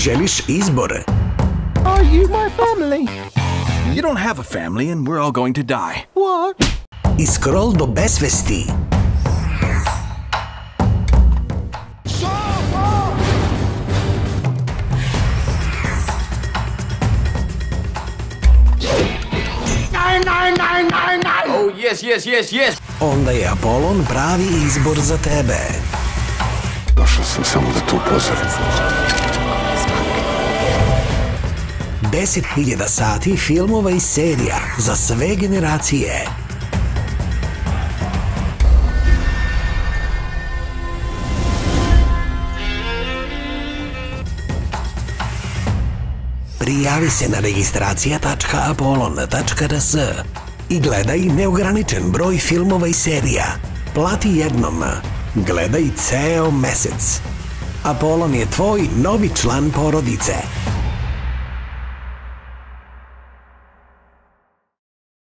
Želiš izbor? Are you my family? You don't have a family and we're all going to die. What? I skrol do besvesti. Oh, yes. Onda je Apollon pravi izbor za tebe. Došao sam samo da te upozorim. 10.000 sati filmova i serija za sve generacije. Prijavi se na registracija.apollon.rs i gledaj neograničen broj filmova i serija. Plati jednom, gledaj ceo mesec. Apollon je tvoj novi član porodice.